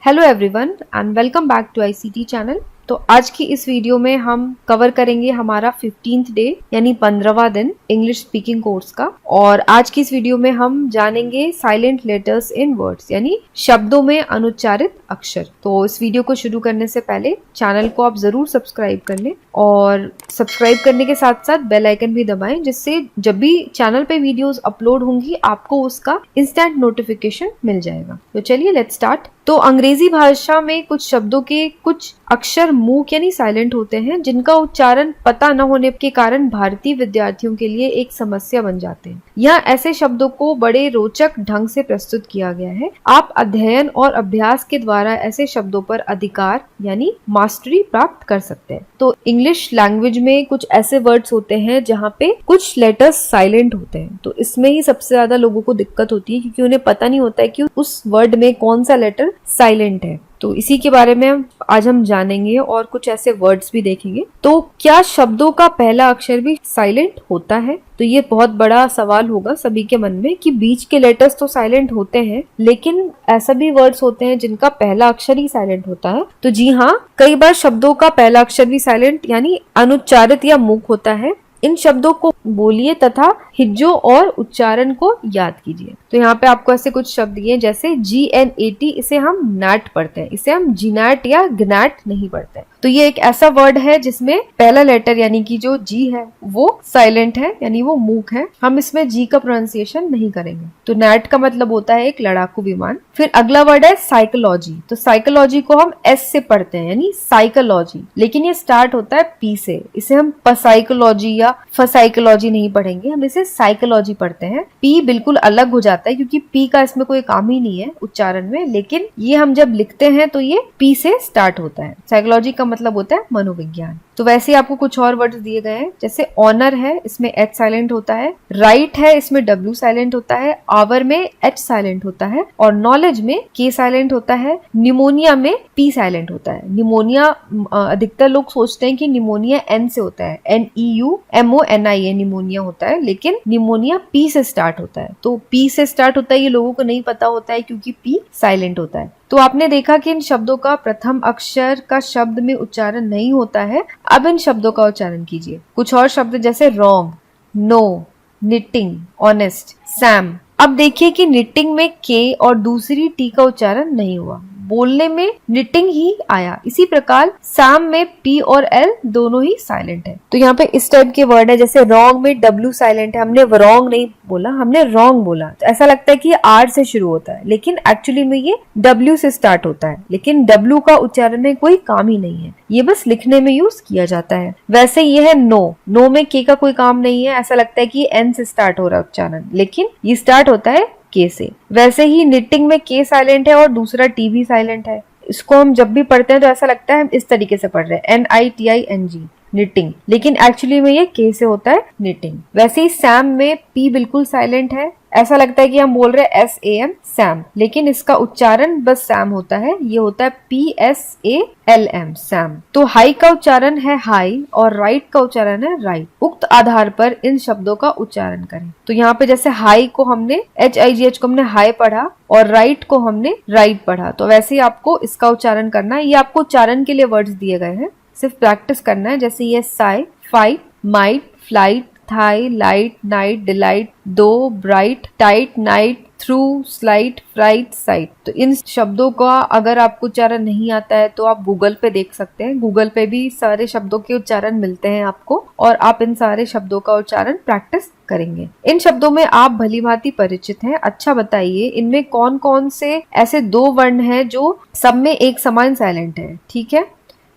Hello everyone and welcome back to ICT channel. तो आज की इस वीडियो में हम कवर करेंगे हमारा 15th डे यानी 15वां दिन इंग्लिश स्पीकिंग कोर्स का। और आज की इस वीडियो में हम जानेंगे साइलेंट लेटर्स इन वर्ड्स यानी शब्दों में अनुच्चारित अक्षर। तो इस वीडियो को शुरू करने से पहले चैनल को आप जरूर सब्सक्राइब कर लें और सब्सक्राइब करने के साथ साथ बेल आइकन भी दबाएं, जिससे जब भी चैनल पे वीडियोस अपलोड होंगी आपको उसका इंस्टेंट नोटिफिकेशन मिल जाएगा। तो चलिए लेट्स स्टार्ट। तो अंग्रेजी भाषा में कुछ शब्दों के कुछ अक्षर मूक यानी साइलेंट होते हैं, जिनका उच्चारण पता न होने के कारण भारतीय विद्यार्थियों के लिए एक समस्या बन जाते हैं। यहाँ ऐसे शब्दों को बड़े रोचक ढंग से प्रस्तुत किया गया है। आप अध्ययन और अभ्यास के द्वारा ऐसे शब्दों पर अधिकार यानी मास्टरी प्राप्त कर सकते हैं। तो इंग्लिश लैंग्वेज में कुछ ऐसे वर्ड्स होते हैं जहाँ पे कुछ लेटर्स साइलेंट होते हैं, तो इसमें ही सबसे ज्यादा लोगों को दिक्कत होती है, क्योंकि उन्हें पता नहीं होता है कि उस वर्ड में कौन सा लेटर साइलेंट है। तो इसी के बारे में आज हम जानेंगे और कुछ ऐसे वर्ड्स भी देखेंगे। तो क्या शब्दों का पहला अक्षर भी साइलेंट होता है? तो ये बहुत बड़ा सवाल होगा सभी के मन में कि बीच के लेटर्स तो साइलेंट होते हैं, लेकिन ऐसा भी वर्ड्स होते हैं जिनका पहला अक्षर ही साइलेंट होता है। तो जी हाँ, कई बार शब्दों का पहला अक्षर भी साइलेंट यानी अनुच्चारित या मूक होता है। इन शब्दों को बोलिए तथा हिज्जों और उच्चारण को याद कीजिए। तो यहाँ पे आपको ऐसे कुछ शब्द दिए जैसे GNAT, इसे हम नैट पढ़ते हैं, इसे हम जिनैट या ग्नैट नहीं पढ़ते हैं। तो ये एक ऐसा वर्ड है जिसमें पहला लेटर यानी कि जो जी है वो साइलेंट है यानी वो मूक है। हम इसमें जी का प्रोनाउंसिएशन नहीं करेंगे। तो नैट का मतलब होता है एक लड़ाकू विमान। फिर अगला वर्ड है साइकोलॉजी। तो साइकोलॉजी को हम S से पढ़ते हैं यानी साइकोलॉजी, लेकिन ये स्टार्ट होता है P से। इसे हम साइकोलॉजी या साइकोलॉजी नहीं पढ़ेंगे, हम इसे साइकोलॉजी पढ़ते हैं। P बिल्कुल अलग हो जाता है क्योंकि P का इसमें कोई काम ही नहीं है उच्चारण में, लेकिन ये हम जब लिखते हैं तो ये P से स्टार्ट होता है। साइकोलॉजी का मतलब होता है मनोविज्ञान। तो वैसे आपको कुछ और वर्ड्स दिए गए हैं, जैसे ऑनर है, इसमें H साइलेंट होता है। राइट है, इसमें W साइलेंट होता है। आवर में H साइलेंट होता है और नॉलेज में K साइलेंट होता है। निमोनिया में P साइलेंट होता है। निमोनिया अधिकतर लोग सोचते हैं कि निमोनिया N से होता है, NEUMONIA निमोनिया होता है, लेकिन निमोनिया P से स्टार्ट होता है। तो P से स्टार्ट होता है, ये लोगों को नहीं पता होता है क्योंकि P साइलेंट होता है। तो आपने देखा कि इन शब्दों का प्रथम अक्षर का शब्द में उच्चारण नहीं होता है। अब इन शब्दों का उच्चारण कीजिए। कुछ और शब्द जैसे wrong, know, knitting, honest, psalm. अब देखिए कि निटिंग में के और दूसरी टी का उच्चारण नहीं हुआ, बोलने में निटिंग ही आया। इसी प्रकार सैम में P और L दोनों ही साइलेंट है। तो यहाँ पे इस टाइप के वर्ड है, जैसे रॉन्ग में W साइलेंट है, हमने रॉन्ग नहीं बोला, हमने रॉन्ग बोला। तो ऐसा लगता है कि ये R से शुरू होता है, लेकिन एक्चुअली में ये W से स्टार्ट होता है, लेकिन W का उच्चारण में कोई काम ही नहीं है, ये बस लिखने में यूज किया जाता है। वैसे ये है नो। नो में K का कोई काम नहीं है, ऐसा लगता है कि N से स्टार्ट हो रहा है उच्चारण, लेकिन ये स्टार्ट होता है K से। वैसे ही निटिंग में K साइलेंट है और दूसरा T भी साइलेंट है। इसको हम जब भी पढ़ते हैं तो ऐसा लगता है हम इस तरीके से पढ़ रहे हैं, NITING निटिंग, लेकिन एक्चुअली में ये K से होता है निटिंग। वैसे ही सैम में P बिल्कुल साइलेंट है, ऐसा लगता है कि हम बोल रहे हैं SAM सैम, लेकिन इसका उच्चारण बस सैम होता है, ये होता है PSALM सैम। तो हाई का उच्चारण है हाई और राइट का उच्चारण है राइट। उक्त आधार पर इन शब्दों का उच्चारण करें। तो यहाँ पे जैसे हाई को हमने HIGH को हमने हाई पढ़ा और राइट को हमने राइट पढ़ा, तो वैसे ही आपको इसका उच्चारण करना है। ये आपको उच्चारण के लिए वर्ड्स दिए गए हैं, सिर्फ प्रैक्टिस करना है। जैसे ये sigh, fight, might, flight, thigh, light, night, delight, दो, bright, tight, knight, through, slight, fright, sight. तो इन शब्दों का अगर आपको उच्चारण नहीं आता है तो आप गूगल पे देख सकते हैं। गूगल पे भी सारे शब्दों के उच्चारण मिलते हैं आपको, और आप इन सारे शब्दों का उच्चारण प्रैक्टिस करेंगे। इन शब्दों में आप भलीभांति परिचित हैं। अच्छा बताइए, इनमें कौन कौन से ऐसे दो वर्ण हैं जो सब में एक समान साइलेंट है? ठीक है,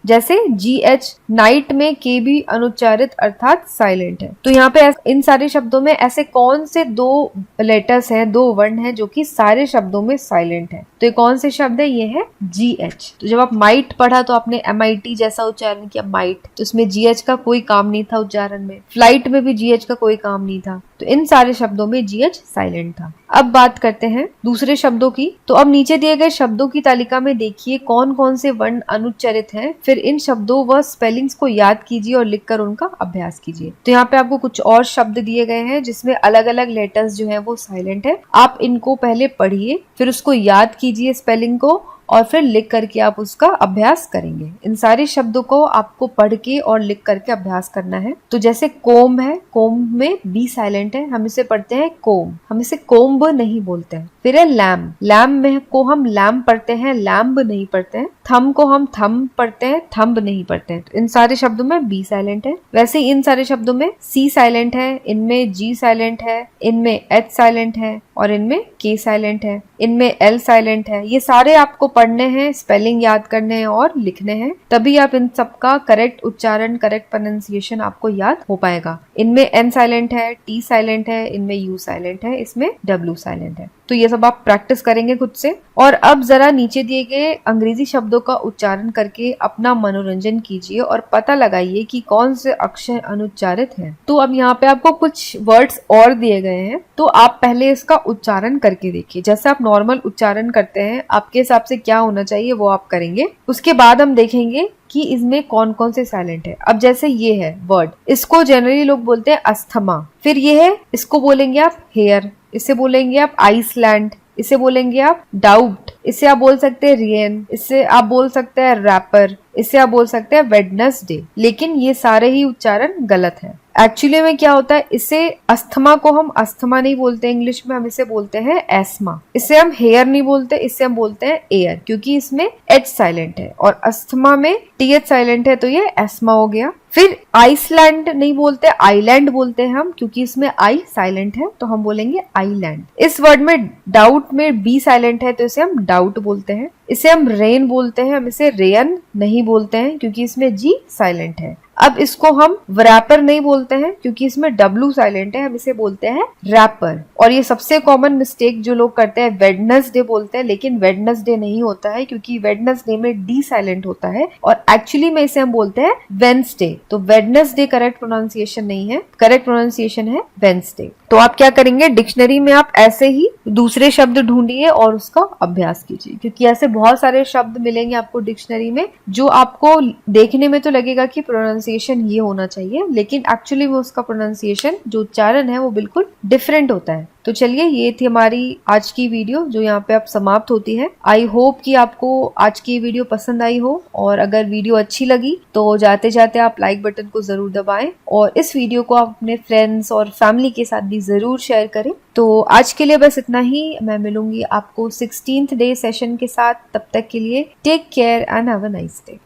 जैसे GH नाइट में K भी अनुच्चारित अर्थात साइलेंट है। तो यहाँ पे इन सारे शब्दों में ऐसे कौन से दो लेटर्स हैं, दो वर्ण हैं जो कि सारे शब्दों में साइलेंट है? तो ये कौन से शब्द है? ये है GH। तो जब आप माइट पढ़ा तो आपने MIT जैसा उच्चारण किया, माइट, तो इसमें GH का कोई काम नहीं था उच्चारण में। फ्लाइट में भी GH का कोई काम नहीं था, तो इन सारे शब्दों में GH साइलेंट था। अब बात करते हैं दूसरे शब्दों की। तो अब नीचे दिए गए शब्दों की तालिका में देखिए कौन कौन से वर्ण अनुच्चरित हैं। फिर इन शब्दों व स्पेलिंग्स को याद कीजिए और लिखकर उनका अभ्यास कीजिए। तो यहाँ पे आपको कुछ और शब्द दिए गए हैं जिसमें अलग अलग लेटर्स जो है वो साइलेंट है। आप इनको पहले पढ़िए, फिर उसको याद कीजिए स्पेलिंग को, और फिर लिख करके आप उसका अभ्यास करेंगे। इन सारे शब्दों को आपको पढ़ के और लिख करके अभ्यास करना है। तो जैसे कोम्ब है, कोम्ब में बी साइलेंट है, हम इसे पढ़ते हैं कोम्ब, हम इसे कोम्ब नहीं बोलते हैं। फिर है लैम्ब, लैम्ब में को हम लैम्ब पढ़ते हैं, लैम्ब नहीं पढ़ते हैं। थम को हम थम पढ़ते हैं, थम्ब नहीं पढ़ते हैं। तो इन सारे शब्दों में बी साइलेंट है। वैसे इन सारे शब्दों में सी साइलेंट है, इनमें जी साइलेंट है, इनमें एच साइलेंट है और इनमें के साइलेंट है, इनमें एल साइलेंट है। ये सारे आपको पढ़ने हैं, स्पेलिंग याद करने हैं और लिखने हैं, तभी आप इन सबका करेक्ट उच्चारण, करेक्ट प्रोनाउंसिएशन आपको याद हो पाएगा। इनमें एन साइलेंट है, टी साइलेंट है, इनमें यू साइलेंट है, इसमें डब्ल्यू साइलेंट है। तो ये सब आप प्रैक्टिस करेंगे खुद से। और अब जरा नीचे दिए गए अंग्रेजी शब्दों का उच्चारण करके अपना मनोरंजन कीजिए और पता लगाइए कि कौन से अक्षर अनुच्चारित हैं। तो अब यहाँ पे आपको कुछ वर्ड्स और दिए गए हैं, तो आप पहले इसका उच्चारण करके देखिए। जैसे आप नॉर्मल उच्चारण करते हैं, आपके हिसाब से क्या होना चाहिए वो आप करेंगे। उसके बाद हम देखेंगे कि इसमें कौन कौन से साइलेंट है। अब जैसे ये है वर्ड, इसको जनरली लोग बोलते हैं अस्थमा। फिर ये है, इसको बोलेंगे आप हेयर, इसे बोलेंगे आप आइसलैंड, इसे बोलेंगे आप डाउट, इसे आप बोल सकते हैं रियन, इसे आप बोल सकते हैं रैपर, इसे आप बोल सकते हैं वेडनेसडे। लेकिन ये सारे ही उच्चारण गलत है। एक्चुअली में क्या होता है, इसे अस्थमा को हम अस्थमा नहीं बोलते इंग्लिश में, हम इसे बोलते हैं एस्मा। इसे हम हेयर नहीं बोलते, इसे हम बोलते हैं एयर, क्योंकि इसमें एच साइलेंट है और अस्थमा में टीएच साइलेंट है, तो ये एस्मा हो गया। फिर आइसलैंड नहीं बोलते, आईलैंड बोलते हैं हम, क्योंकि इसमें आई साइलेंट है, तो हम बोलेंगे आईलैंड। इस वर्ड में डाउट में बी साइलेंट है, तो इसे हम डाउट बोलते हैं। इसे हम रेन बोलते हैं, हम इसे रेयन नहीं बोलते हैं, क्योंकि इसमें जी साइलेंट है। अब इसको हम रैपर नहीं बोलते हैं, क्योंकि इसमें डब्ल्यू साइलेंट है, हम इसे बोलते हैं रैपर। और ये सबसे कॉमन मिस्टेक जो लोग करते हैं, वेडनेसडे बोलते हैं, लेकिन वेडनेसडे नहीं होता है, क्योंकि वेडनेसडे में डी साइलेंट होता है और एक्चुअली में इसे हम बोलते हैं वेंसडे। तो वेडनेसडे करेक्ट प्रोनाउंसिएशन नहीं है, करेक्ट प्रोनाउंसिएशन है वेंसडे। तो आप क्या करेंगे, डिक्शनरी में आप ऐसे ही दूसरे शब्द ढूंढिए और उसका अभ्यास कीजिए, क्योंकि ऐसे बहुत सारे शब्द मिलेंगे आपको डिक्शनरी में जो आपको देखने में तो लगेगा कि प्रोनाउंसिएशन ये होना चाहिए, लेकिन एक्चुअली में उसका प्रोनाउंसिएशन जो उच्चारण है वो बिल्कुल डिफरेंट होता है। तो चलिए, ये थी हमारी आज की वीडियो जो यहाँ पे अब समाप्त होती है। आई होप कि आपको आज की वीडियो पसंद आई हो, और अगर वीडियो अच्छी लगी तो जाते जाते आप लाइक बटन को जरूर दबाएं और इस वीडियो को आप अपने फ्रेंड्स और फैमिली के साथ भी जरूर शेयर करें। तो आज के लिए बस इतना ही। मैं मिलूंगी आपको 16th डे सेशन के साथ। तब तक के लिए take care and have a nice day.